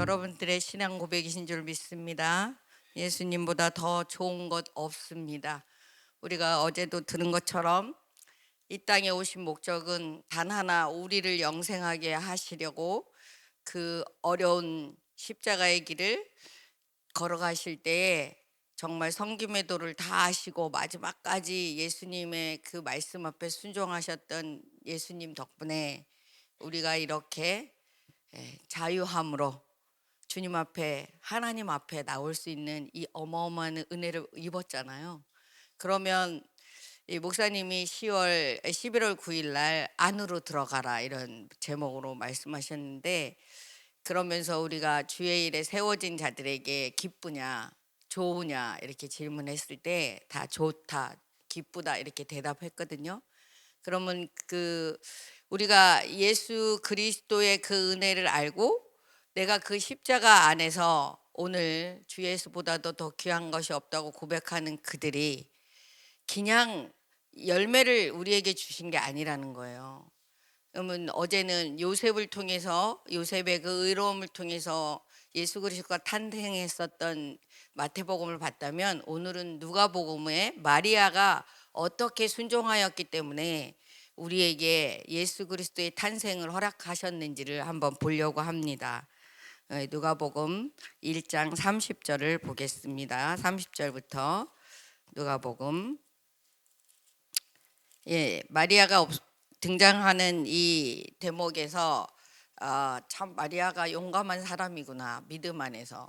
여러분들의 신앙 고백이신 줄 믿습니다. 예수님보다 더 좋은 것 없습니다. 우리가 어제도 들은 것처럼 이 땅에 오신 목적은 단 하나, 우리를 영생하게 하시려고 그 어려운 십자가의 길을 걸어가실 때에 정말 섬김의 도를 다 하시고 마지막까지 예수님의 그 말씀 앞에 순종하셨던 예수님 덕분에 우리가 이렇게 자유함으로 주님 앞에, 하나님 앞에 나올 수 있는 이 어마어마한 은혜를 입었잖아요. 그러면 이 목사님이 11월 9일 날 안으로 들어가라 이런 제목으로 말씀하셨는데, 그러면서 우리가 주의 일에 세워진 자들에게 기쁘냐 좋으냐 이렇게 질문했을 때 다 좋다, 기쁘다 이렇게 대답했거든요. 그러면 우리가 예수 그리스도의 그 은혜를 알고 내가 그 십자가 안에서 오늘 주 예수보다도 더 귀한 것이 없다고 고백하는 그들이 그냥 열매를 우리에게 주신 게 아니라는 거예요. 그러면 어제는 요셉을 통해서, 요셉의 그 의로움을 통해서 예수 그리스도가 탄생했었던 마태복음을 봤다면, 오늘은 누가복음에 마리아가 어떻게 순종하였기 때문에 우리에게 예수 그리스도의 탄생을 허락하셨는지를 한번 보려고 합니다. 누가복음 1장 30절을 보겠습니다. 30절부터 누가복음. 마리아가 등장하는 이 대목에서 참 마리아가 용감한 사람이구나, 믿음 안에서.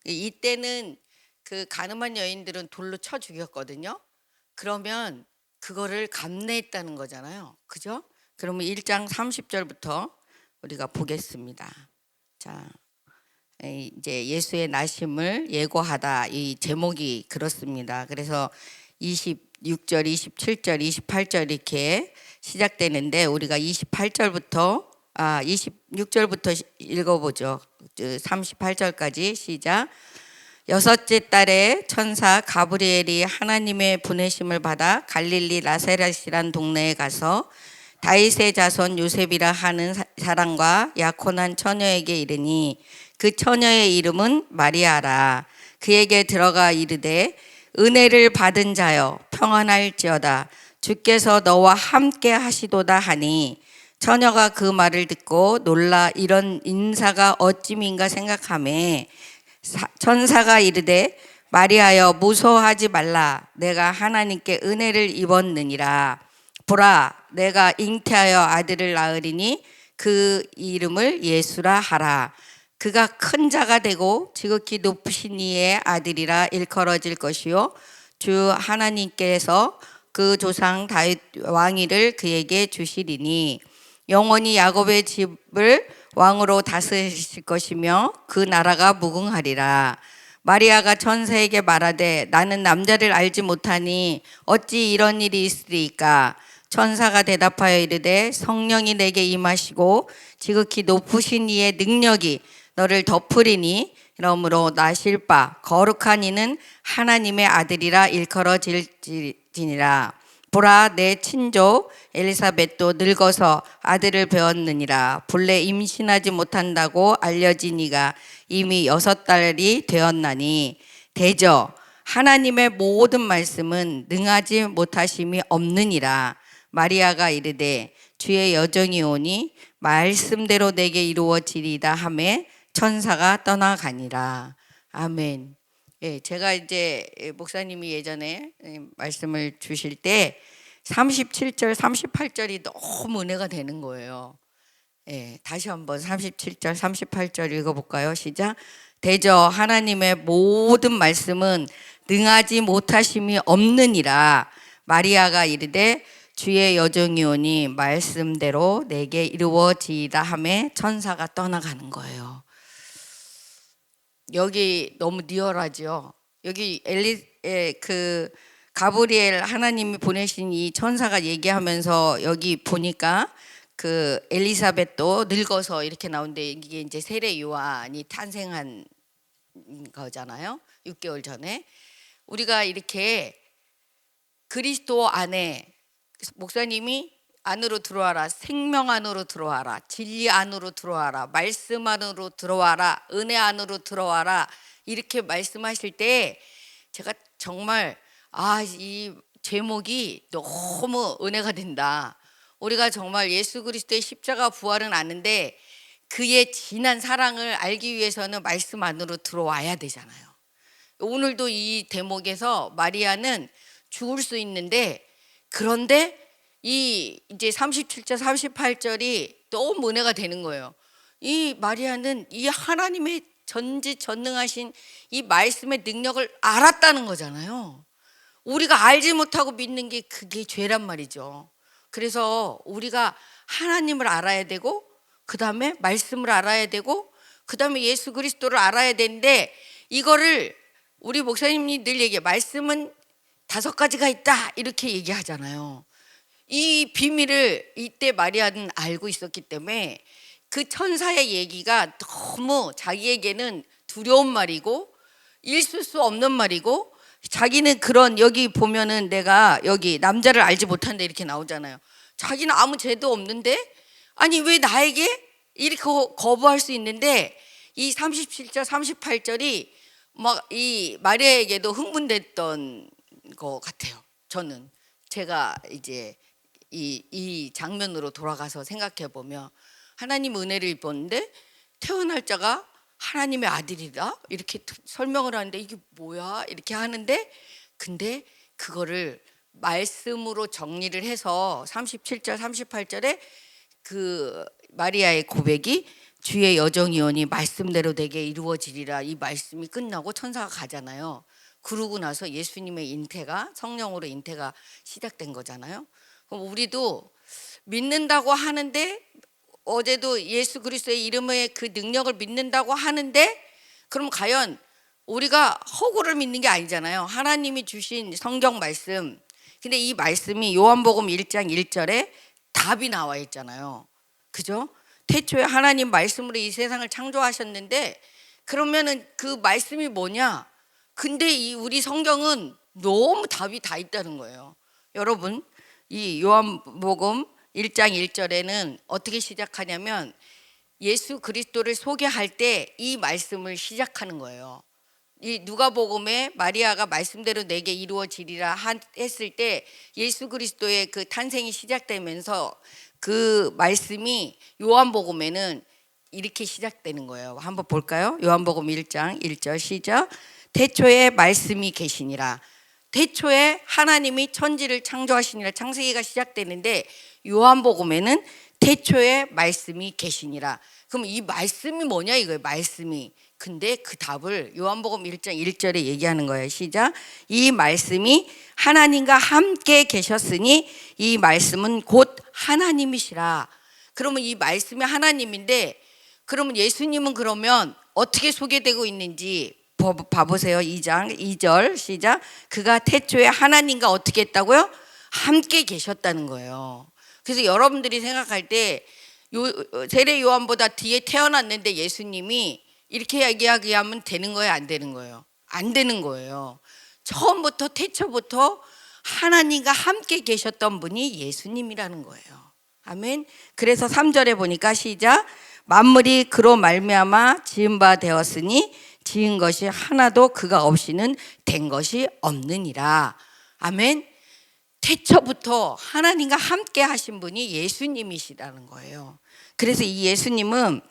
이때는 그 가늠한 여인들은 돌로 쳐 죽였거든요. 그러면 그거를 감내했다는 거잖아요, 그죠? 그러면 1장 30절부터 우리가 보겠습니다. 자, 이제 예수의 나심을 예고하다, 이 제목이 그렇습니다. 그래서 26절, 27절, 28절 이렇게 시작되는데 우리가 26절부터 읽어보죠. 38절까지 시작. 여섯째 달에 천사 가브리엘이 하나님의 보내심을 받아 갈릴리 나사렛이란 동네에 가서 다윗의 자손 요셉이라 하는 사람과 약혼한 처녀에게 이르니, 그 처녀의 이름은 마리아라. 그에게 들어가 이르되, 은혜를 받은 자여 평안할지어다, 주께서 너와 함께 하시도다 하니, 처녀가 그 말을 듣고 놀라 이런 인사가 어찌민가 생각하매, 천사가 이르되, 마리아여 무서워하지 말라. 내가 하나님께 은혜를 입었느니라. 보라, 내가 잉태하여 아들을 낳으리니 그 이름을 예수라 하라. 그가 큰 자가 되고 지극히 높으신 이의 아들이라 일컬어질 것이요, 주 하나님께서 그 조상 다윗 왕위를 그에게 주시리니 영원히 야곱의 집을 왕으로 다스리실 것이며 그 나라가 무궁하리라. 마리아가 천사에게 말하되, 나는 남자를 알지 못하니 어찌 이런 일이 있으리까? 천사가 대답하여 이르되, 성령이 내게 임하시고 지극히 높으신 이의 능력이 너를 덮으리니 이러므로 나실 바 거룩한 이는 하나님의 아들이라 일컬어질지니라. 보라, 내 친족 엘리사벳도 늙어서 아들을 배웠느니라. 본래 임신하지 못한다고 알려진 이가 이미 6달이 되었나니, 대저 하나님의 모든 말씀은 능하지 못하심이 없느니라. 마리아가 이르되, 주의 여정이 오니 말씀대로 내게 이루어지리다 하매 천사가 떠나가니라. 아멘. 제가 이제 목사님이 예전에 말씀을 주실 때 37절, 38절이 너무 은혜가 되는 거예요. 다시 한번 37절, 38절 읽어볼까요? 시작. 대저 하나님의 모든 말씀은 능하지 못하심이 없느니라. 마리아가 이르되, 주의 여정이 오니 말씀대로 내게 이루어지이다 하매 천사가 떠나가는 거예요. 여기 너무 리얼하죠. 여기 가브리엘, 하나님이 보내신 이 천사가 얘기하면서 여기 보니까 그 엘리사벳도 늙어서 이렇게 나오는데, 이게 이제 세례 요한이 탄생한 거잖아요. 6개월 전에. 우리가 이렇게 그리스도 안에, 목사님이 안으로 들어와라. 생명 안으로 들어와라. 진리 안으로 들어와라. 말씀 안으로 들어와라. 은혜 안으로 들어와라. 이렇게 말씀하실 때 제가 정말 이 제목이 너무 은혜가 된다. 우리가 정말 예수 그리스도의 십자가 부활은 아는데 그의 진한 사랑을 알기 위해서는 말씀 안으로 들어와야 되잖아요. 오늘도 이 대목에서 마리아는 죽을 수 있는데, 그런데 이 이제 37절 38절이 너무 은혜가 되는 거예요. 이 마리아는 이 하나님의 전지전능하신 이 말씀의 능력을 알았다는 거잖아요. 우리가 알지 못하고 믿는 게 그게 죄란 말이죠. 그래서 우리가 하나님을 알아야 되고, 그 다음에 말씀을 알아야 되고, 그 다음에 예수 그리스도를 알아야 되는데, 이거를 우리 목사님이 늘 얘기해요. 말씀은 5가지가 있다 이렇게 얘기하잖아요. 이 비밀을 이때 마리아는 알고 있었기 때문에 그 천사의 얘기가 너무 자기에게는 두려운 말이고 있을 수 없는 말이고, 자기는 그런, 여기 보면은 내가 여기 남자를 알지 못한다 이렇게 나오잖아요. 자기는 아무 죄도 없는데 아니 왜 나에게 이렇게 거부할 수 있는데, 이 37절 38절이 막 이 마리아에게도 흥분됐던 것 같아요. 저는 제가 이제 이 장면으로 돌아가서 생각해 보면, 하나님 은혜를 입었는데 태어날 자가 하나님의 아들이다 이렇게 설명을 하는데 이게 뭐야 이렇게 하는데, 근데 그거를 말씀으로 정리를 해서 37절 38절에 그 마리아의 고백이 주의 여정이오니 말씀대로 되게 이루어지리라, 이 말씀이 끝나고 천사가 가잖아요. 그러고 나서 예수님의 잉태가, 성령으로 잉태가 시작된 거잖아요. 그럼 우리도 믿는다고 하는데, 어제도 예수 그리스도의 이름의 그 능력을 믿는다고 하는데, 그럼 과연 우리가 허구를 믿는 게 아니잖아요. 하나님이 주신 성경 말씀, 근데 이 말씀이 요한복음 1장 1절에 답이 나와 있잖아요. 그죠? 태초에 하나님 말씀으로 이 세상을 창조하셨는데, 그러면은 그 말씀이 뭐냐? 근데 이 우리 성경은 너무 답이 다 있다는 거예요. 여러분, 이 요한복음 1장 1절에는 어떻게 시작하냐면 예수 그리스도를 소개할 때 이 말씀을 시작하는 거예요. 이 누가복음에 마리아가 말씀대로 내게 이루어지리라 했을 때 예수 그리스도의 그 탄생이 시작되면서 그 말씀이 요한복음에는 이렇게 시작되는 거예요. 한번 볼까요? 요한복음 1장 1절 시작. 태초에 말씀이 계시니라. 태초에 하나님이 천지를 창조하시니라, 창세기가 시작되는데 요한복음에는 태초에 말씀이 계시니라. 그럼 이 말씀이 뭐냐 이거예요. 말씀이. 근데 그 답을 요한복음 1장 1절에 얘기하는 거예요. 시작. 이 말씀이 하나님과 함께 계셨으니 이 말씀은 곧 하나님이시라. 그러면 이 말씀이 하나님인데, 그러면 예수님은 그러면 어떻게 소개되고 있는지 봐보세요. 2장 2절 시작. 그가 태초에 하나님과 어떻게 했다고요? 함께 계셨다는 거예요. 그래서 여러분들이 생각할 때 세례 요한보다 뒤에 태어났는데 예수님이 이렇게 얘기하면 되는 거예요? 안 되는 거예요? 안 되는 거예요. 처음부터 태초부터 하나님과 함께 계셨던 분이 예수님이라는 거예요. 아멘. 그래서 3절에 보니까 시작. 만물이 그로 말미암아 지은 바 되었으니 지은 것이 하나도 그가 없이는 된 것이 없느니라. 아멘. 태초부터 하나님과 함께 하신 분이 예수님이시라는 거예요. 그래서 이 예수님은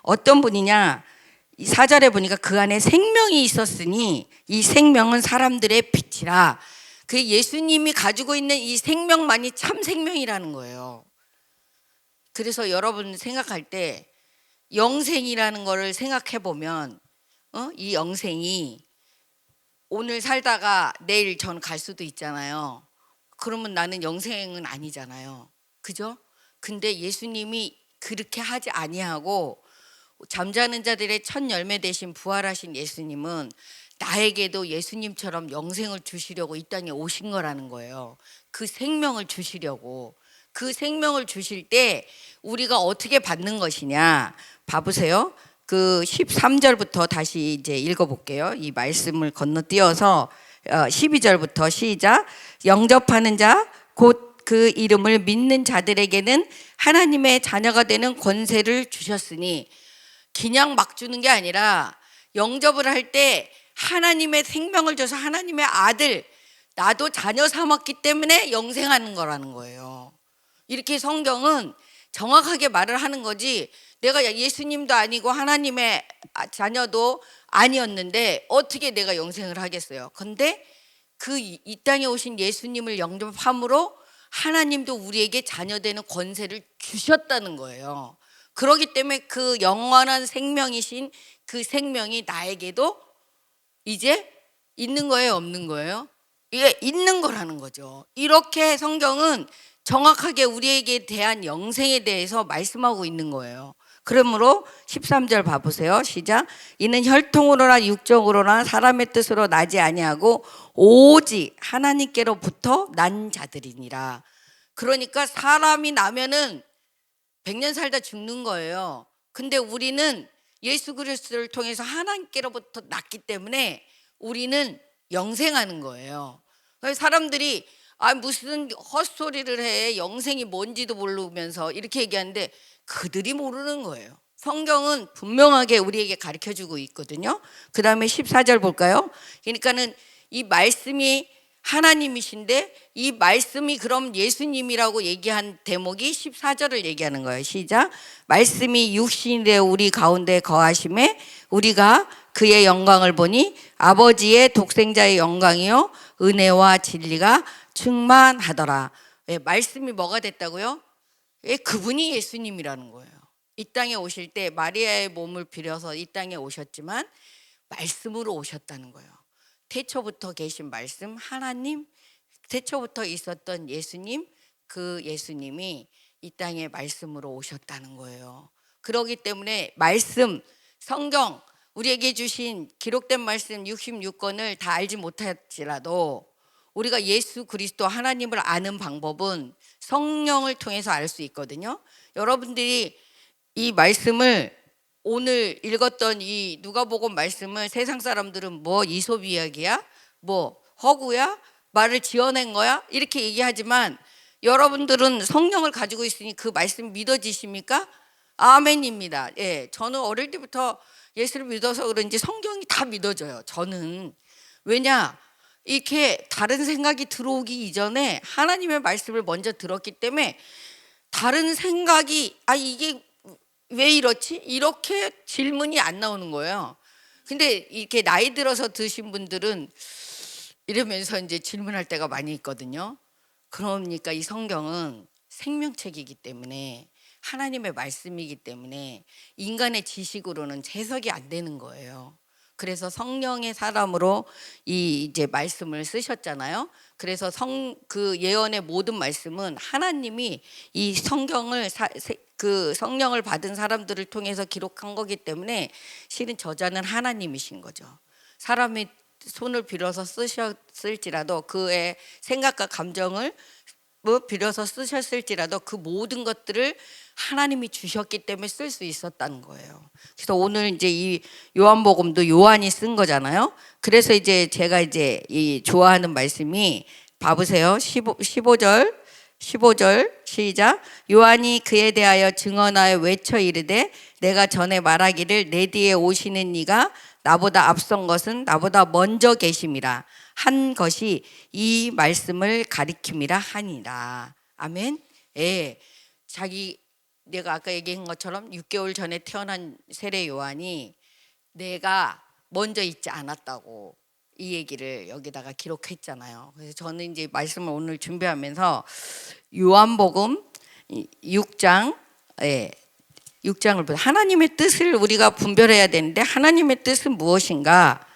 어떤 분이냐, 이 4절에 보니까 그 안에 생명이 있었으니 이 생명은 사람들의 빛이라. 그 예수님이 가지고 있는 이 생명만이 참 생명이라는 거예요. 그래서 여러분 생각할 때 영생이라는 거를 생각해 보면 이 영생이 오늘 살다가 내일 전 갈 수도 있잖아요. 그러면 나는 영생은 아니잖아요. 그죠? 근데 예수님이 그렇게 하지 아니하고 잠자는 자들의 첫 열매 되신 부활하신 예수님은 나에게도 예수님처럼 영생을 주시려고 이 땅에 오신 거라는 거예요. 그 생명을 주시려고. 그 생명을 주실 때 우리가 어떻게 받는 것이냐 봐보세요. 그 13절부터 다시 이제 읽어볼게요. 이 말씀을 건너뛰어서 12절부터 시작. 영접하는 자 곧 그 이름을 믿는 자들에게는 하나님의 자녀가 되는 권세를 주셨으니, 그냥 막 주는 게 아니라 영접을 할 때 하나님의 생명을 줘서 하나님의 아들, 나도 자녀 삼았기 때문에 영생하는 거라는 거예요. 이렇게 성경은 정확하게 말을 하는 거지, 내가 예수님도 아니고 하나님의 자녀도 아니었는데 어떻게 내가 영생을 하겠어요. 근데 그 이 땅에 오신 예수님을 영접함으로 하나님도 우리에게 자녀되는 권세를 주셨다는 거예요. 그렇기 때문에 그 영원한 생명이신 그 생명이 나에게도 이제 있는 거예요, 없는 거예요? 이게 있는 거라는 거죠. 이렇게 성경은 정확하게 우리에게 대한 영생에 대해서 말씀하고 있는 거예요. 그러므로 13절 봐보세요. 시작. 이는 혈통으로나 육적으로나 사람의 뜻으로 나지 아니하고 오직 하나님께로부터 난 자들이니라. 그러니까 사람이 나면은 100년 살다 죽는 거예요. 근데 우리는 예수 그리스도를 통해서 하나님께로부터 났기 때문에 우리는 영생하는 거예요. 그래서 사람들이 무슨 헛소리를 해, 영생이 뭔지도 모르면서 이렇게 얘기하는데 그들이 모르는 거예요. 성경은 분명하게 우리에게 가르쳐주고 있거든요. 그 다음에 14절 볼까요? 그러니까는 이 말씀이 하나님이신데 이 말씀이 그럼 예수님이라고 얘기한 대목이 14절을 얘기하는 거예요. 시작. 말씀이 육신이 되어 우리 가운데 거하심에 우리가 그의 영광을 보니 아버지의 독생자의 영광이요 은혜와 진리가 충만하더라. 왜 말씀이 뭐가 됐다고요? 왜 그분이 예수님이라는 거예요. 이 땅에 오실 때 마리아의 몸을 빌어서 이 땅에 오셨지만 말씀으로 오셨다는 거예요. 태초부터 계신 말씀, 하나님, 태초부터 있었던 예수님, 그 예수님이 이 땅에 말씀으로 오셨다는 거예요. 그렇기 때문에 말씀, 성경, 우리에게 주신 기록된 말씀 66권을 다 알지 못할지라도 우리가 예수 그리스도 하나님을 아는 방법은 성령을 통해서 알 수 있거든요. 여러분들이 이 말씀을 오늘 읽었던 이 누가복음 말씀을 세상 사람들은 뭐 이솝 이야기야? 뭐 허구야? 말을 지어낸 거야? 이렇게 얘기하지만 여러분들은 성령을 가지고 있으니 그 말씀 믿어지십니까? 아멘입니다. 예, 저는 어릴 때부터 예수를 믿어서 그런지 성경이 다 믿어져요. 저는. 왜냐? 이렇게 다른 생각이 들어오기 이전에 하나님의 말씀을 먼저 들었기 때문에 다른 생각이 이게 왜 이렇지? 이렇게 질문이 안 나오는 거예요. 근데 이렇게 나이 들어서 드신 분들은 이러면서 이제 질문할 때가 많이 있거든요. 그러니까 이 성경은 생명책이기 때문에 하나님의 말씀이기 때문에 인간의 지식으로는 해석이 안 되는 거예요. 그래서 성령의 사람으로 이제 말씀을 쓰셨잖아요. 그래서 그 예언의 모든 말씀은 하나님이 이 성경을 그 성령을 받은 사람들을 통해서 기록한 거기 때문에 실은 저자는 하나님이신 거죠. 사람이 손을 빌어서 쓰셨을지라도 그의 생각과 감정을 빌어서 쓰셨을지라도 그 모든 것들을 하나님이 주셨기 때문에 쓸 수 있었다는 거예요. 그래서 오늘 이제 이 요한복음도 요한이 쓴 거잖아요. 그래서 이제 제가 이제 이 좋아하는 말씀이 봐보세요. 15절 시작. 요한이 그에 대하여 증언하여 외쳐 이르되 내가 전에 말하기를 내 뒤에 오시는 이가 나보다 앞선 것은 나보다 먼저 계심이라 한 것이 이 말씀을 가리킴이라 하니라. 아멘. 예. 내가 아까 얘기한 것처럼 6개월 전에 태어난 세례 요한이 내가 먼저 있지 않았다고 이 얘기를 여기다가 기록했잖아요. 그래서 저는 이제 말씀을 오늘 준비하면서 요한복음 6장, 6장을 보자. 하나님의 뜻을 우리가 분별해야 되는데 하나님의 뜻은 무엇인가?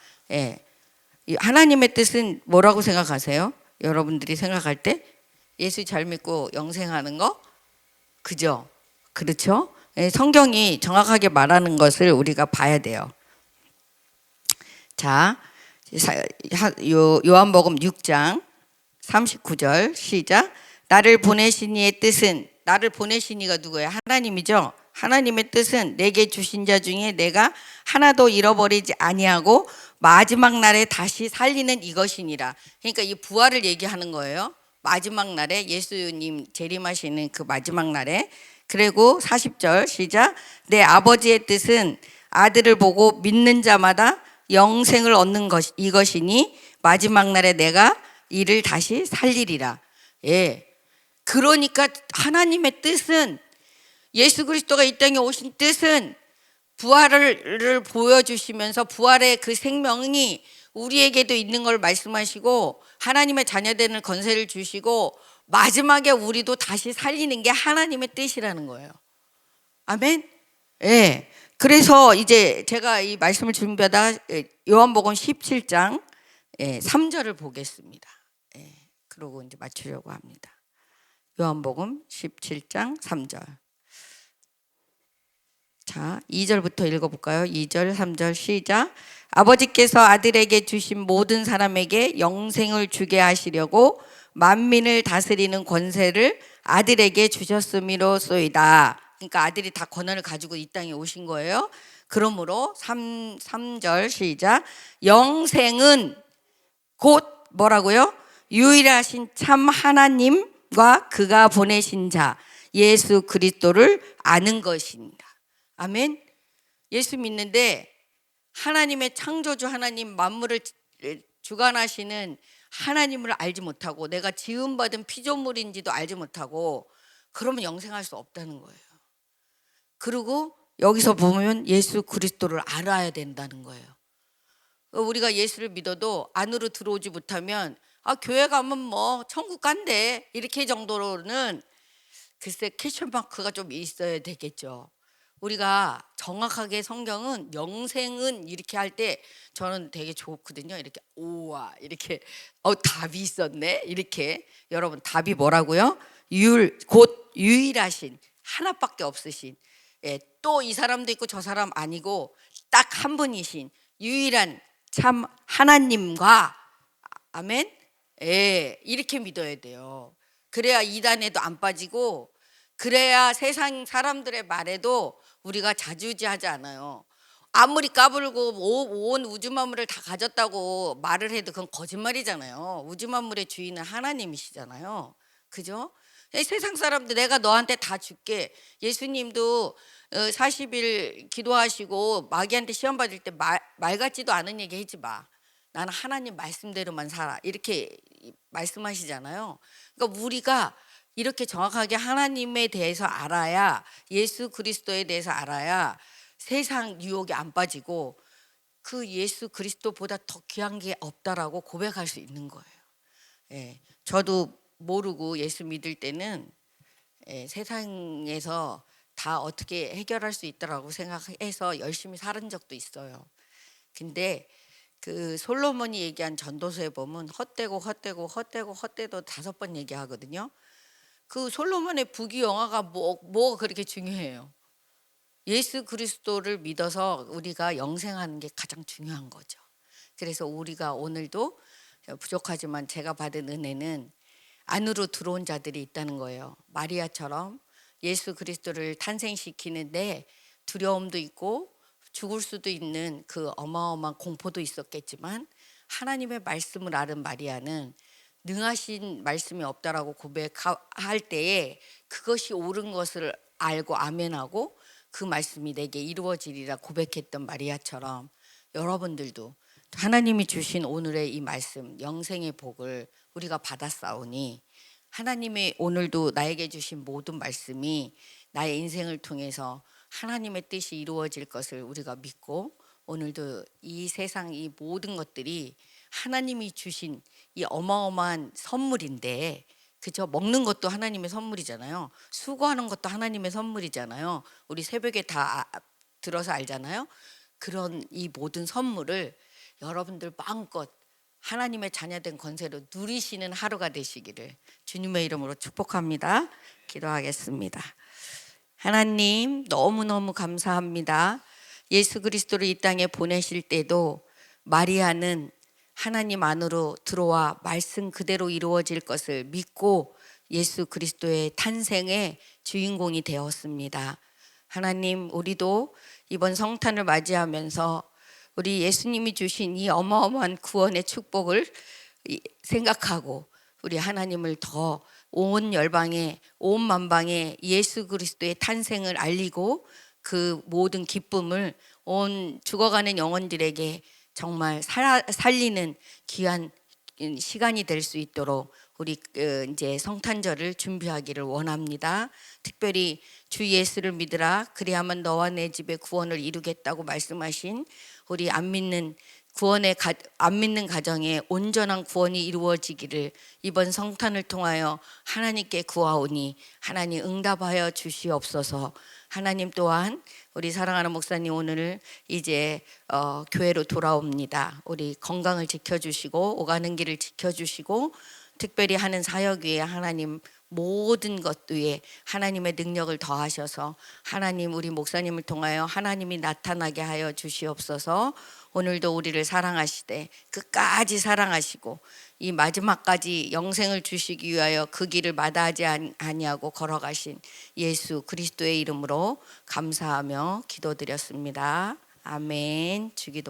하나님의 뜻은 뭐라고 생각하세요? 여러분들이 생각할 때 예수 잘 믿고 영생하는 거? 그죠? 그렇죠? 성경이 정확하게 말하는 것을 우리가 봐야 돼요. 자, 요한복음 6장 39절 시작. 나를 보내신 이의 뜻은, 나를 보내신 이가 누구예요? 하나님이죠. 하나님의 뜻은 내게 주신 자 중에 내가 하나도 잃어버리지 아니하고 마지막 날에 다시 살리는 이것이니라. 그러니까 이 부활을 얘기하는 거예요. 마지막 날에 예수님 재림하시는 그 마지막 날에. 그리고 40절 시작. 내 아버지의 뜻은 아들을 보고 믿는 자마다 영생을 얻는 것 이것이니 마지막 날에 내가 이를 다시 살리리라. 예. 그러니까 하나님의 뜻은, 예수 그리스도가 이 땅에 오신 뜻은 부활을 보여주시면서 부활의 그 생명이 우리에게도 있는 걸 말씀하시고 하나님의 자녀되는 권세를 주시고 마지막에 우리도 다시 살리는 게 하나님의 뜻이라는 거예요. 아멘. 예. 그래서 이제 제가 이 말씀을 준비하다가 요한복음 17장 3절을 보겠습니다. 예. 그러고 이제 맞추려고 합니다. 요한복음 17장 3절. 자, 2절부터 읽어볼까요? 2절, 3절 시작. 아버지께서 아들에게 주신 모든 사람에게 영생을 주게 하시려고 만민을 다스리는 권세를 아들에게 주셨음이로소이다. 그러니까 아들이 다 권한을 가지고 이 땅에 오신 거예요. 그러므로 3절 시작. 영생은 곧 뭐라고요? 유일하신 참 하나님과 그가 보내신 자 예수 그리스도를 아는 것입니다. 아멘. 예수 믿는데 하나님의 창조주 하나님, 만물을 주관하시는 하나님을 알지 못하고 내가 지음받은 피조물인지도 알지 못하고 그러면 영생할 수 없다는 거예요. 그리고 여기서 보면 예수 그리스도를 알아야 된다는 거예요. 우리가 예수를 믿어도 안으로 들어오지 못하면 교회 가면 뭐 천국 간대 이렇게 정도로는 글쎄 퀘스천 마크가 좀 있어야 되겠죠. 우리가 정확하게 성경은 영생은 이렇게 할 때 저는 되게 좋거든요. 이렇게 오와 이렇게 답이 있었네 이렇게. 여러분 답이 뭐라고요? 곧 유일하신, 하나밖에 없으신, 또 이 사람도 있고 저 사람 아니고 딱 한 분이신 유일한 참 하나님과, 아멘. 이렇게 믿어야 돼요. 그래야 이단에도 안 빠지고, 그래야 세상 사람들의 말에도 우리가 자주지하지 않아요. 아무리 까불고 온 우주 만물을 다 가졌다고 말을 해도 그건 거짓말이잖아요. 우주 만물의 주인은 하나님이시잖아요. 그죠? 세상 사람들 내가 너한테 다 줄게. 예수님도 40일 기도하시고 마귀한테 시험 받을 때 말 같지도 않은 얘기 하지 마. 나는 하나님 말씀대로만 살아. 이렇게 말씀하시잖아요. 그러니까 우리가 이렇게 정확하게 하나님에 대해서 알아야, 예수 그리스도에 대해서 알아야 세상 유혹에 안 빠지고 그 예수 그리스도보다 더 귀한 게 없다라고 고백할 수 있는 거예요. 저도 모르고 예수 믿을 때는 세상에서 다 어떻게 해결할 수 있다라고 생각해서 열심히 살은 적도 있어요. 근데 그 솔로몬이 얘기한 전도서에 보면 헛되고 5번 얘기하거든요. 그 솔로몬의 부귀영화가 뭐가 그렇게 중요해요? 예수 그리스도를 믿어서 우리가 영생하는 게 가장 중요한 거죠. 그래서 우리가 오늘도 부족하지만 제가 받은 은혜는 안으로 들어온 자들이 있다는 거예요. 마리아처럼 예수 그리스도를 탄생시키는데 두려움도 있고 죽을 수도 있는 그 어마어마한 공포도 있었겠지만 하나님의 말씀을 아는 마리아는 능하신 말씀이 없다라고 고백할 때에 그것이 옳은 것을 알고 아멘하고 그 말씀이 내게 이루어지리라 고백했던 마리아처럼 여러분들도 하나님이 주신 오늘의 이 말씀, 영생의 복을 우리가 받았사오니 하나님의 오늘도 나에게 주신 모든 말씀이 나의 인생을 통해서 하나님의 뜻이 이루어질 것을 우리가 믿고 오늘도 이 세상 이 모든 것들이 하나님이 주신 이 어마어마한 선물인데, 그죠? 먹는 것도 하나님의 선물이잖아요. 수고하는 것도 하나님의 선물이잖아요. 우리 새벽에 다 들어서 알잖아요. 그런 이 모든 선물을 여러분들 마음껏 하나님의 자녀된 권세로 누리시는 하루가 되시기를 주님의 이름으로 축복합니다. 기도하겠습니다. 하나님 너무너무 감사합니다. 예수 그리스도를 이 땅에 보내실 때도 마리아는 하나님 안으로 들어와 말씀 그대로 이루어질 것을 믿고 예수 그리스도의 탄생의 주인공이 되었습니다. 하나님, 우리도 이번 성탄을 맞이하면서 우리 예수님이 주신 이 어마어마한 구원의 축복을 생각하고 우리 하나님을 더 온 열방에 온 만방에 예수 그리스도의 탄생을 알리고 그 모든 기쁨을 온 죽어가는 영혼들에게 정말 살리는 귀한 시간이 될 수 있도록 우리 이제 성탄절을 준비하기를 원합니다. 특별히 주 예수를 믿으라 그리하면 너와 내 집에 구원을 이루겠다고 말씀하신 우리 안 믿는 가정에 온전한 구원이 이루어지기를 이번 성탄을 통하여 하나님께 구하오니 하나님 응답하여 주시옵소서. 하나님 또한 우리 사랑하는 목사님 오늘 이제 교회로 돌아옵니다. 우리 건강을 지켜주시고 오가는 길을 지켜주시고 특별히 하는 사역 위에 하나님 모든 것 위에 하나님의 능력을 더하셔서 하나님 우리 목사님을 통하여 하나님이 나타나게 하여 주시옵소서. 오늘도 우리를 사랑하시되 끝까지 사랑하시고 이 마지막까지 영생을 주시기 위하여 그 길을 마다하지 아니하고 걸어가신 예수 그리스도의 이름으로 감사하며 기도드렸습니다. 아멘. 주기도